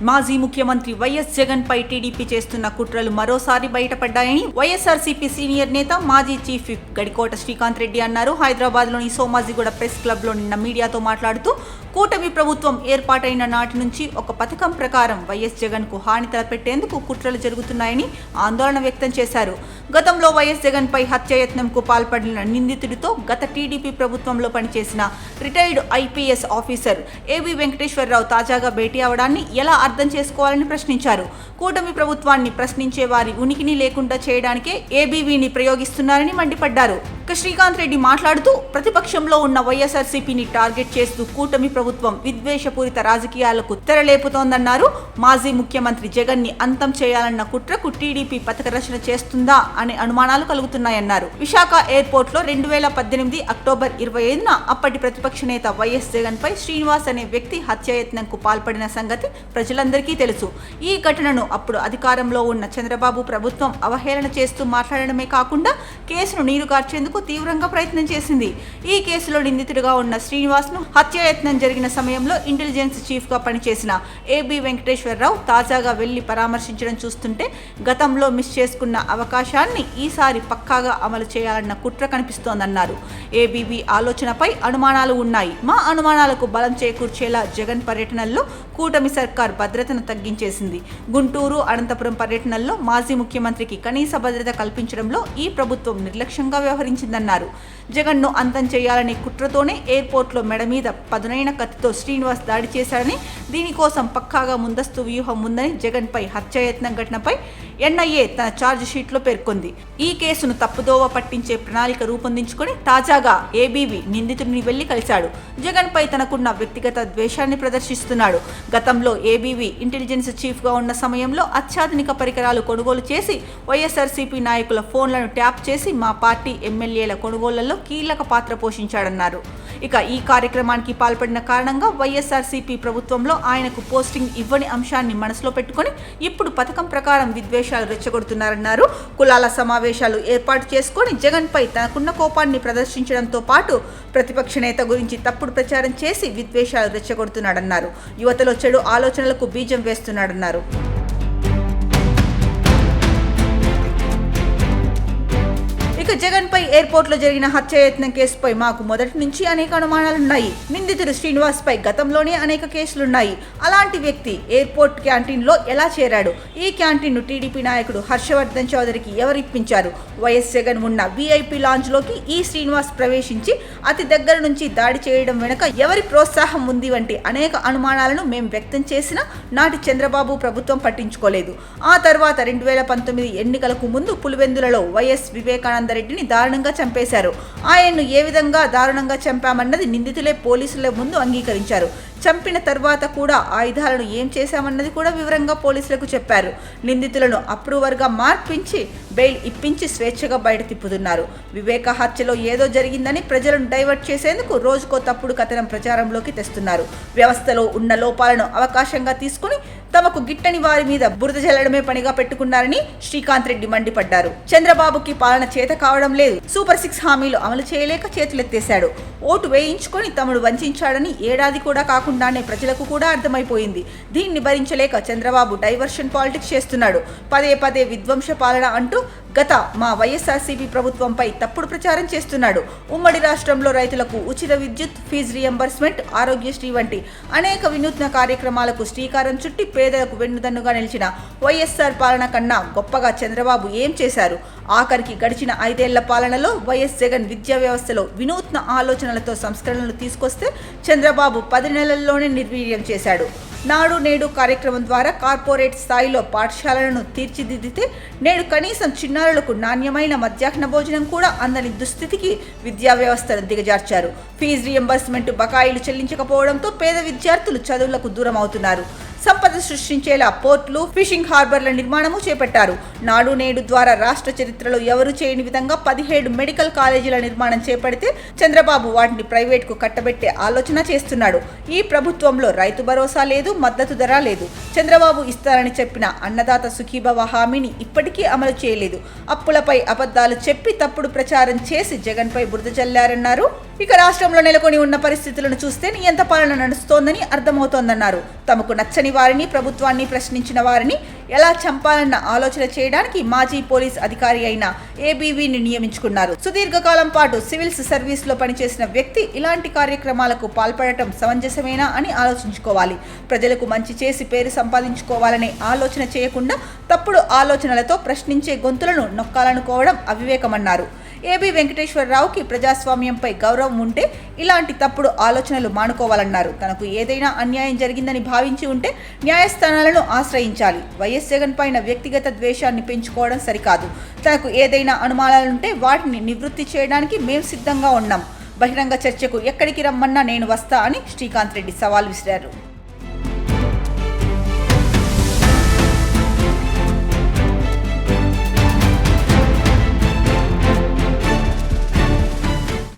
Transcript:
మాజీ ముఖ్యమంత్రి వైఎస్ జగన్ పై టీడీపీ చేస్తున్న కుట్రలు మరోసారి బయటపడ్డాయని వైఎస్ఆర్సీపీ సీనియర్ నేత మాజీ చీఫ్ విప్ గడికోట శ్రీకాంత్ రెడ్డి అన్నారు. హైదరాబాద్ లోని సోమాజిగూడ ప్రెస్ క్లబ్ లో నిన్న మీడియాతో మాట్లాడుతూ కూటమి ప్రభుత్వం ఏర్పాటైన నాటి నుంచి ఒక పథకం ప్రకారం వైఎస్ జగన్ కు హాని తలపెట్టేందుకు కుట్రలు జరుగుతున్నాయని ఆందోళన వ్యక్తం చేశారు. గతంలో వైఎస్ జగన్ పై హత్యాయత్నంకు పాల్పడిన నిందితుడితో గత టీడీపీ ప్రభుత్వంలో పనిచేసిన retired IPS officer A B Venkateswara Rao తాజాగా భేటీ అవడాన్ని ఎలా అర్థం చేసుకోవాలని ప్రశ్నించారు. కూటమి ప్రభుత్వాన్ని ప్రశ్నించే వారి ఉనికిని లేకుండా చేయడానికే ఏబీవీని ప్రయోగిస్తున్నారని మండిపడ్డారు. శ్రీకాంత్ రెడ్డి మాట్లాడుతూ ప్రతిపక్షంలో ఉన్న వైఎస్ఆర్సీపీని టార్గెట్ చేస్తూ కూటమి ప్రభుత్వం విద్వేషపూరిత రాజకీయాలకు తెరలేపుతోందన్నారు. మాజీ ముఖ్యమంత్రి జగన్ ని అంతం చేయాలన్న కుట్రకు టీడీపీ పథక రచన చేస్తుందా అనే అనుమానాలు కలుగుతున్నాయన్నారు. విశాఖ ఎయిర్పోర్ట్ లో 2018 అక్టోబర్ 25న అప్పటి ప్రతిపక్ష నేత వైఎస్ జగన్ పై శ్రీనివాస్ అనే వ్యక్తి హత్యాయత్నంకు పాల్పడిన సంగతి ప్రజలందరికీ తెలుసు. ఈ ఘటనను అప్పుడు అధికారంలో ఉన్న చంద్రబాబు ప్రభుత్వం అవహేళన చేస్తూ మాట్లాడడమే కాకుండా కేసును నీరుగార్చేందుకు తీవ్రంగా ప్రయత్నం చేసింది. ఈ కేసులో నిందితుడిగా ఉన్న శ్రీనివాస్ ను హత్యాయత్నం జరిగిన సమయంలో ఇంటెలిజెన్స్ చీఫ్ గా పనిచేసిన ఏబీ వెంకటేశ్వరరావు తాజాగా వెళ్లి పరామర్శించడం చూస్తుంటే గతంలో మిస్ చేసుకున్న అవకాశాన్ని ఈసారి పక్కాగా అమలు చేయాలన్న కుట్ర కనిపిస్తోందన్నారు. ఏబీవీ ఆలోచనపై అనుమానాలు ఉన్నాయి. మా అనుమానాలకు బలం చేకూర్చేలా జగన్ పర్యటనల్లో కూటమి సర్కార్ భద్రతను తగ్గించేసింది. గుంటూరు, అనంతపురం పర్యటనల్లో మాజీ ముఖ్యమంత్రికి కనీస భద్రత కల్పించడంలో ఈ ప్రభుత్వం నిర్లక్ష్యంగా వ్యవహరించిందన్నారు. జగన్ ను అంతం చేయాలనే కుట్రతోనే ఎయిర్పోర్ట్ లో మెడ మీద పదునైన కత్తితో శ్రీనివాస్ దాడి చేశాడని, దీనికోసం పక్కాగా ముందస్తు వ్యూహం ఉందని జగన్ పై హత్యాయత్నం ఘటనపై ఎన్ఐఏ తన ఛార్జ్ షీట్ లో పేర్కొంది. ఈ కేసును తప్పుదోవ పట్టించే ప్రణాళిక రూపొందించుకుని తాజాగా ఏబీవీ నిందితుడిని వెళ్లి కలిశాడు. జగన్ పై తనకున్న వ్యక్తిగత ద్వేషాన్ని ప్రదర్శిస్తున్నాడు. గతంలో ఏబీవీ ఇంటెలిజెన్స్ చీఫ్ గా ఉన్న సమయంలో అత్యాధునిక పరికరాలు కొనుగోలు చేసి వైఎస్ఆర్సీపీ నాయకుల ఫోన్లను ట్యాప్ చేసి మా పార్టీ ఎమ్మెల్యేల కొనుగోళ్లలో కీలక పాత్ర పోషించాడన్నారు. ఇక ఈ కార్యక్రమానికి పాల్పడిన కారణంగా వైఎస్ఆర్సీపీ ప్రభుత్వంలో ఆయనకు పోస్టింగ్ ఇవ్వని అంశాన్ని మనసులో పెట్టుకుని ఇప్పుడు పథకం ప్రకారం విద్వేషాలు రెచ్చగొడుతున్నారన్నారు. కులాల సమావేశాలు ఏర్పాటు చేసుకుని జగన్ పై తనకున్న కోపాన్ని ప్రదర్శించడంతో పాటు ప్రతిపక్ష నేత గురించి తప్పుడు ప్రచారం చేసి విద్వేషాలు రెచ్చగొడుతున్నాడన్నారు. యువతలో చెడు ఆలోచనలకు బీజం వేస్తున్నాడన్నారు. ఇక జగన్ పై ఎయిర్పోర్ట్ లో జరిగిన హత్యాయత్నం కేసుపై మాకు మొదటి నుంచి అనేక అనుమానాలున్నాయి. నిందితుడు శ్రీనివాస్ పై గతంలోనే అనేక కేసులున్నాయి. అలాంటి వ్యక్తి ఎయిర్పోర్ట్ క్యాంటీన్ లో ఎలా చేరాడు? ఈ క్యాంటీన్ ను టీడీపీ నాయకుడు హర్షవర్ధన్ చౌదరికి ఎవరు ఇప్పించారు? వైఎస్ జగన్ ఉన్న వీఐపీ లాంజ్ లోకి ఈ శ్రీనివాస్ ప్రవేశించి అతి దగ్గర నుంచి దాడి చేయడం వెనుక ఎవరి ప్రోత్సాహం ఉంది వంటి అనేక అనుమానాలను మేం వ్యక్తం చేసినా నాటి చంద్రబాబు ప్రభుత్వం పట్టించుకోలేదు. ఆ తర్వాత 2019 ఎన్నికలకు ముందు పులివెందులలో వైఎస్ వివేకానంద రెడ్డిని దారుణంగా చంపేశారు. ఆయన్ను ఏ విధంగా దారుణంగా చంపామన్నది నిందితులే పోలీసుల ముందు అంగీకరించారు. చంపిన తర్వాత కూడా ఆయుధాలను ఏం చేశామన్నది కూడా వివరంగా పోలీసులకు చెప్పారు. నిందితులను అప్రూవర్గా మార్పించి బెయిల్ ఇప్పించి స్వేచ్ఛగా బయట తిప్పుతున్నారు. వివేక హత్యలో ఏదో జరిగిందని ప్రజలను డైవర్ట్ చేసేందుకు రోజుకో తప్పుడు కథనం ప్రచారంలోకి తెస్తున్నారు. వ్యవస్థలో ఉన్న లోపాలను అవకాశంగా తీసుకుని తమకు గిట్టని వారి మీద బురద జల్లడమే పనిగా పెట్టుకున్నారని శ్రీకాంత్ రెడ్డి మండిపడ్డారు. చంద్రబాబుకి పాలన చేత కావడం లేదు. సూపర్ 6 హామీలు అమలు చేయలేక చేతులెత్తేశాడు. ఓటు వేయించుకొని తమను వంచాడని ఏడాది కూడా కాకుండానే ప్రజలకు కూడా అర్థమైపోయింది. దీన్ని భరించలేక చంద్రబాబు డైవర్షన్ పాలిటిక్స్ చేస్తున్నాడు. పదే పదే విధ్వంస పాలన అంటూ గత మా వైఎస్ఆర్సీపీ ప్రభుత్వంపై తప్పుడు ప్రచారం చేస్తున్నాడు. ఉమ్మడి రాష్ట్రంలో రైతులకు ఉచిత విద్యుత్, ఫీజు రియంబర్స్మెంట్, ఆరోగ్యశ్రీ వంటి అనేక వినూత్న కార్యక్రమాలకు శ్రీకారం చుట్టి పేదలకు వెన్నుదన్నుగా నిలిచిన వైఎస్ఆర్ పాలన కన్నా గొప్పగా చంద్రబాబు ఏం చేశారు? ఆఖరికి గడిచిన 5 ఏళ్ల పాలనలో వైఎస్ జగన్ విద్యా వ్యవస్థలో వినూత్న ఆలోచనలతో సంస్కరణలు తీసుకొస్తే చంద్రబాబు 10 నెలల్లోనే నిర్వీర్యం చేశాడు. నాడు నేడు కార్యక్రమం ద్వారా కార్పొరేట్ స్థాయిలో పాఠశాలలను తీర్చిదిద్దితే నేడు కనీసం చిన్నారులకు నాణ్యమైన మధ్యాహ్న భోజనం కూడా అందని దుస్థితికి విద్యా వ్యవస్థను దిగజార్చారు. ఫీజు రియంబర్స్మెంట్ బకాయిలు చెల్లించకపోవడంతో పేద విద్యార్థులు చదువులకు దూరం అవుతున్నారు. సంపద సృష్టించేలా పోర్టులు, ఫిషింగ్ హార్బర్ల నిర్మాణము చేపట్టారు. నాడు నేడు ద్వారా రాష్ట్ర చరిత్రలో ఎవరు చేయని విధంగా 17 మెడికల్ కాలేజీల నిర్మాణం చేపడితే చంద్రబాబు వాటిని ప్రైవేట్కు కట్టబెట్టే ఆలోచన చేస్తున్నాడు. ఈ ప్రభుత్వంలో రైతు భరోసా లేదు, మద్దతు ధర లేదు. చంద్రబాబు ఇస్తారని చెప్పిన అన్నదాత సుఖీభవ హామీని ఇప్పటికీ అమలు చేయలేదు. అప్పులపై అబద్ధాలు చెప్పి తప్పుడు ప్రచారం చేసి జగన్ పై బురద చల్లారన్నారు. ఇక రాష్ట్రంలో నెలకొని ఉన్న పరిస్థితులను చూస్తే నియంత పాలన నడుస్తోందని అర్థమవుతోందన్నారు. తమకు నచ్చని వారిని, ప్రభుత్వాన్ని ప్రశ్నించిన వారిని ఎలా చంపాలన్న ఆలోచన చేయడానికి మాజీ పోలీస్ అధికారి అయిన ఏబీవీని నియమించుకున్నారు. సుదీర్ఘకాలం పాటు సివిల్స్ సర్వీస్ లో పనిచేసిన వ్యక్తి ఇలాంటి కార్యక్రమాలకు పాల్పడటం సమంజసమేనా అని ఆలోచించుకోవాలి. ప్రజలకు మంచి చేసి పేరు సంపాదించుకోవాలనే ఆలోచన చేయకుండా తప్పుడు ఆలోచనలతో ప్రశ్నించే గొంతులను నొక్కాలనుకోవడం అవివేకమన్నారు. ఏబీ వెంకటేశ్వరరావుకి ప్రజాస్వామ్యంపై గౌరవం ఉంటే ఇలాంటి తప్పుడు ఆలోచనలు మానుకోవాలన్నారు. తనకు ఏదైనా అన్యాయం జరిగిందని భావించి ఉంటే న్యాయస్థానాలను ఆశ్రయించాలి. వైఎస్ జగన్ పైన వ్యక్తిగత ద్వేషాన్ని పెంచుకోవడం సరికాదు. తనకు ఏదైనా అనుమానాలుంటే వాటిని నివృత్తి చేయడానికి మేము సిద్ధంగా ఉన్నాం. బహిరంగ చర్చకు ఎక్కడికి రమ్మన్నా నేను వస్తా అని శ్రీకాంత్ రెడ్డి సవాల్ విసిరారు.